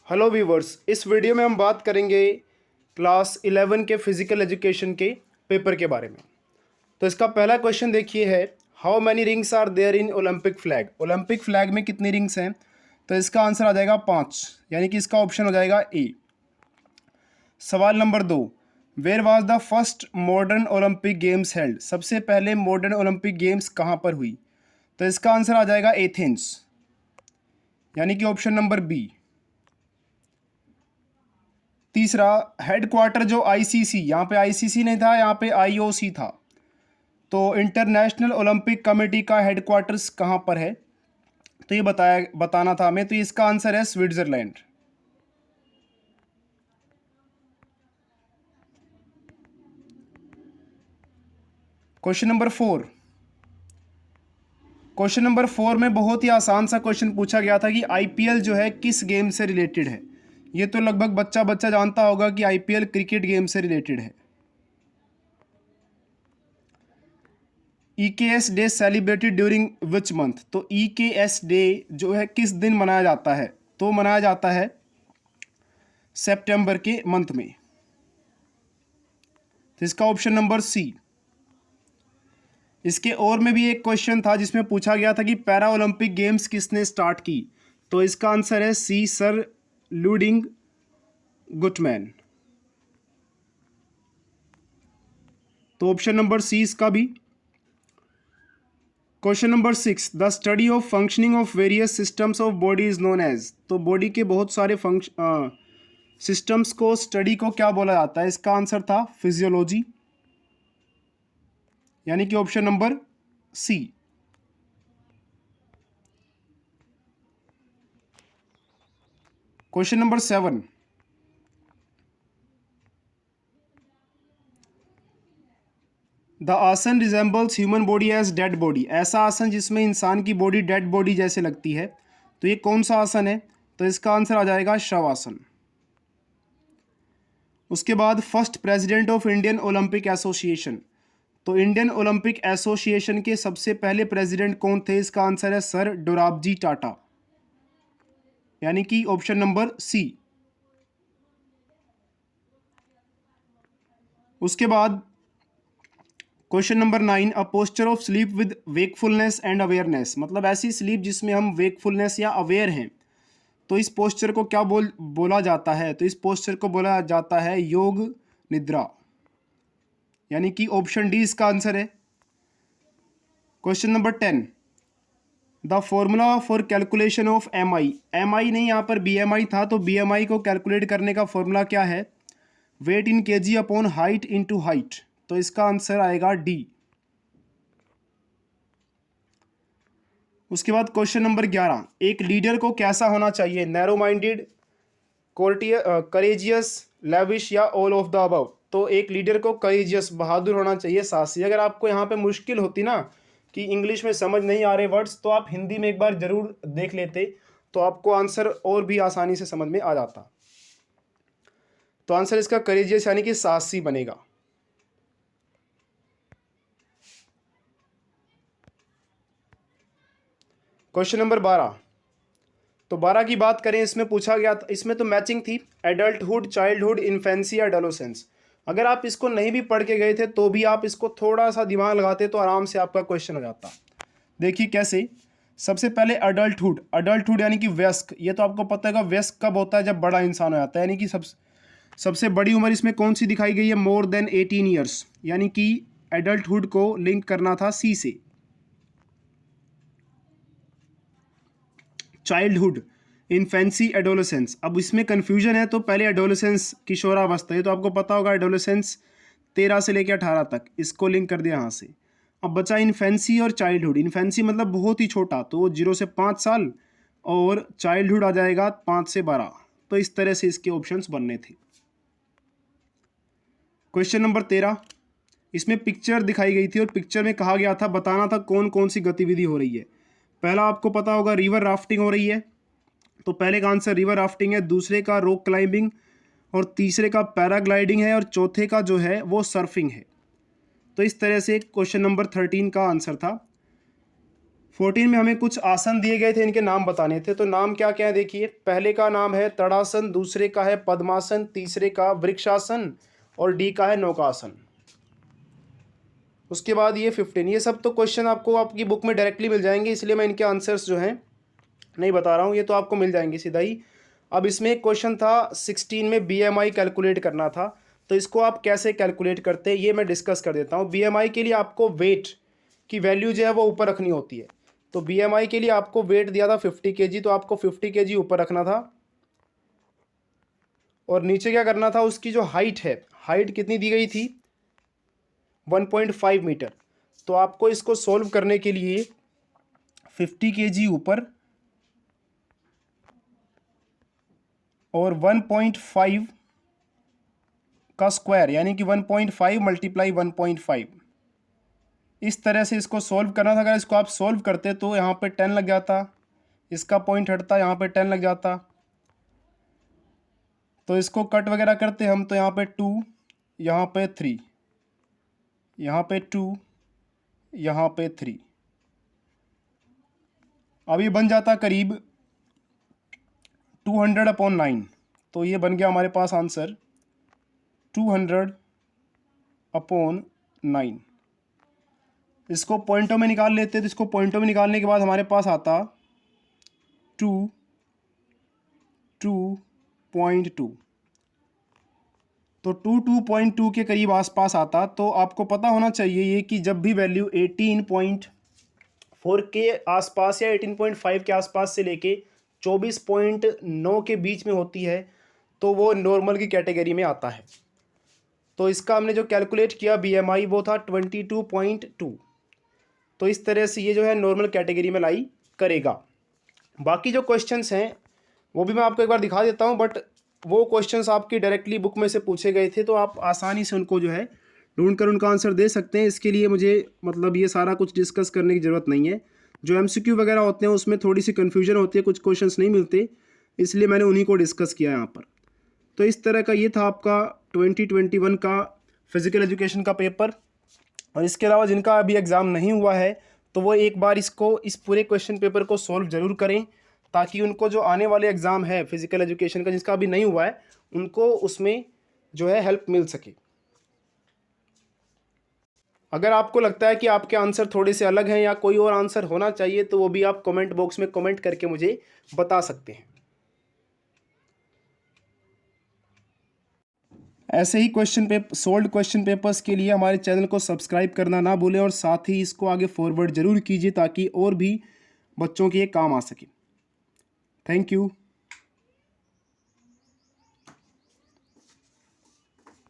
Hello viewers, इस video में हम बात करेंगे क्लास 11 के फिजिकल एजुकेशन के पेपर के बारे में। तो इसका पहला क्वेश्चन देखिए है, how many rings are there in Olympic flag. Olympic flag में कितनी रिंग्स हैं? तो इसका आंसर आ जाएगा 5, यानी कि इसका ऑप्शन हो जाएगा ए। सवाल नंबर 2, where was the first modern Olympic games held. सबसे पहले मॉडर्न ओलंपिक गेम्स कहाँ पर हुई? तो इसका आंसर आ जाएगा एथेंस, यानी कि ऑप्शन नंबर बी। तीसरा, हेडक्वार्टर जो आईसीसी, यहाँ पे आईसीसी नहीं था, यहाँ पे आईओसी था। तो इंटरनेशनल ओलंपिक कमेटी का हेडक्वार्टर्स कहाँ पर है? तो ये बताना था हमें। तो इसका आंसर है Switzerland. Question number 4। Question number 4 में बहुत ही आसान सा क्वेश्चन पूछा गया था कि आईपीएल जो है किस गेम से रिलेटेड है। ये तो लगभग बच्चा बच्चा जानता होगा कि आईपीएल क्रिकेट गेम से रिलेटेड है। EKS day celebrated during which month. तो EKS डे जो है किस दिन मनाया जाता है? तो मनाया जाता है सितंबर के मंथ में। तो इसका ऑप्शन नंबर सी। इसके और में भी एक क्वेश्चन था जिसमें पूछा गया था कि पैरा ओलंपिक गेम्स किसने स्टार्ट की। तो इसका आंसर है सी, सर लुडिंग गुटमैन। तो ऑप्शन नंबर सी इसका भी। Question number 6, the study of functioning of various systems of body is known as. तो बॉडी के बहुत सारे सिस्टम्स को, स्टडी को क्या बोला जाता है? इसका आंसर था फिजियोलॉजी, यानी कि option number C. Question number 7, the आसन resembles human body as dead body. ऐसा आसन जिसमें इंसान की बॉडी डेड बॉडी जैसे लगती है, तो ये कौन सा आसन है? तो इसका आंसर आ जाएगा शवासन। उसके बाद, first president of Indian Olympic association. तो इंडियन ओलंपिक एसोसिएशन के सबसे पहले प्रेसिडेंट कौन थे? इसका आंसर है सर डोराबजी टाटा, यानी कि ऑप्शन नंबर सी। उसके बाद question number 9, a posture of sleep with wakefulness and awareness. मतलब ऐसी स्लीप जिसमें हम वेकफुलनेस या अवेयर हैं, तो इस पोस्चर को क्या बोला जाता है? तो इस पोस्चर को बोला जाता है योग निद्रा, यानी कि ऑप्शन डी इसका आंसर है। Question number 10, the formula for calculation of MI। MI नहीं, यहाँ पर BMI था, तो BMI को कैलकुलेट करने का फॉर्मूला क्या है? Weight in KG upon height into height. तो इसका आंसर आएगा डी। उसके बाद क्वेश्चन नंबर 11, एक लीडर को कैसा होना चाहिए? नैरो माइंडेड, करेजियस, लेविश या ऑल ऑफ द अबव। तो एक लीडर को करेजियस, बहादुर होना चाहिए, साहसी। अगर आपको यहाँ पे मुश्किल होती ना कि इंग्लिश में समझ नहीं आ रहे वर्ड्स, तो आप हिंदी में एक बार जरूर देख लेते, तो आपको आंसर और भी आसानी से समझ में आ जाता। तो आंसर इसका करेजियस यानी कि साहसी बनेगा। क्वेश्चन नंबर 12, तो 12 की बात करें, इसमें पूछा गया था, इसमें तो मैचिंग थी, एडल्टहुड, चाइल्डहुड, इन्फेंसी या एडोलेसेंस। अगर आप इसको नहीं भी पढ़ के गए थे तो भी आप इसको थोड़ा सा दिमाग लगाते तो आराम से आपका क्वेश्चन हो जाता। देखिए कैसे। सबसे पहले एडल्टहुड। एडल्टहुड यानी कि वयस्क। ये तो आपको पता है वयस्क कब होता है? जब बड़ा इंसान हो जाता है, यानी कि सबसे बड़ी उम्र इसमें कौन सी दिखाई गई है? मोर देन 18 ईयर्स, यानी कि एडल्टहुड को लिंक करना था सी से। Childhood, infancy, adolescence. अब इसमें कंफ्यूजन है, तो पहले एडोलेसेंस किशोरावस्था, ये तो आपको पता होगा, एडोलेसेंस 13 से लेकर 18 तक, इसको लिंक कर दिया यहाँ से। अब बचा इन्फेंसी और चाइल्डहुड। इन्फेंसी मतलब बहुत ही छोटा, तो 0 से 5 साल, और चाइल्डहुड आ जाएगा 5 से 12। तो इस तरह से इसके ऑप्शंस बनने थे। क्वेश्चन नंबर 13, इसमें पिक्चर दिखाई गई थी और पिक्चर में कहा गया था, बताना था कौन कौन सी गतिविधि हो रही है। पहला आपको पता होगा रिवर राफ्टिंग हो रही है, तो पहले का आंसर रिवर राफ्टिंग है, दूसरे का रॉक क्लाइंबिंग, और तीसरे का पैराग्लाइडिंग है, और चौथे का जो है वो सर्फिंग है। तो इस तरह से क्वेश्चन नंबर 13 का आंसर था 14 में हमें कुछ आसन दिए गए थे, इनके नाम बताने थे। तो नाम क्या क्या है देखिए, पहले का नाम है तड़ासन, दूसरे का है पद्मासन, तीसरे का वृक्षासन और डी का है नौकासन। उसके बाद ये 15, ये सब तो क्वेश्चन आपको आपकी बुक में डायरेक्टली मिल जाएंगे, इसलिए मैं इनके आंसर्स जो हैं नहीं बता रहा हूँ, ये तो आपको मिल जाएंगे सीधा ही। अब इसमें एक क्वेश्चन था 16 में BMI कैलकुलेट करना था, तो इसको आप कैसे कैलकुलेट करते हैं ये मैं डिस्कस कर देता हूँ। BMI के लिए आपको वेट की वैल्यू जो है वो ऊपर रखनी होती है। तो BMI के लिए आपको वेट दिया था 50 kg, तो आपको 50 kg ऊपर रखना था और नीचे क्या करना था, उसकी जो हाइट है, हाइट कितनी दी गई थी 1.5 मीटर। तो आपको इसको सोल्व करने के लिए 50 kg ऊपर और 1.5 का स्क्वायर यानी कि 1.5 मल्टीप्लाई 1.5, इस तरह से इसको सोल्व करना था। अगर इसको आप सोल्व करते तो यहाँ पे 10 लग जाता, इसका पॉइंट हटता, यहाँ पे 10 लग जाता। तो इसको कट वगैरह करते हम, तो यहाँ पे 2, यहाँ पे 3, यहाँ पे 2, यहाँ पे 3। अब ये बन जाता करीब 200/9। तो ये बन गया हमारे पास आंसर 200/9। इसको पॉइंटों में निकाल लेते, तो इसको पॉइंटों में निकालने के बाद हमारे पास आता 2.2। तो 2.2 के करीब आसपास आता। तो आपको पता होना चाहिए ये कि जब भी वैल्यू 18.4 के आसपास या 18.5 के आसपास से लेके 24.9 के बीच में होती है तो वो नॉर्मल की कैटेगरी में आता है। तो इसका हमने जो कैलकुलेट किया BMI वो था 22.2। तो इस तरह से ये जो है नॉर्मल कैटेगरी में लाई करेगा। बाकी जो क्वेश्चंस हैं वो भी मैं आपको एक बार दिखा देता हूँ, बट वो क्वेश्चंस आपकी डायरेक्टली बुक में से पूछे गए थे, तो आप आसानी से उनको जो है ढूंढ कर उनका आंसर दे सकते हैं। इसके लिए मुझे मतलब ये सारा कुछ डिस्कस करने की ज़रूरत नहीं है। जो MCQ वगैरह होते हैं उसमें थोड़ी सी कन्फ्यूजन होती है, कुछ क्वेश्चंस नहीं मिलते, इसलिए मैंने उन्हीं को डिस्कस किया यहाँ पर। तो इस तरह का ये था आपका 2021 का फिज़िकल एजुकेशन का पेपर। और इसके अलावा जिनका अभी एग्ज़ाम नहीं हुआ है तो वो एक बार इसको इस पूरे क्वेश्चन पेपर को सॉल्व ज़रूर करें, ताकि उनको जो आने वाले एग्ज़ाम है फिज़िकल एजुकेशन का जिसका अभी नहीं हुआ है उनको उसमें जो है हेल्प मिल सके। अगर आपको लगता है कि आपके आंसर थोड़े से अलग हैं या कोई और आंसर होना चाहिए तो वो भी आप कमेंट बॉक्स में कमेंट करके मुझे बता सकते हैं। ऐसे ही सोल्व्ड क्वेश्चन पेपर्स के लिए हमारे चैनल को सब्सक्राइब करना ना भूलें और साथ ही इसको आगे फॉरवर्ड ज़रूर कीजिए ताकि और भी बच्चों के ये काम आ सके। Thank you.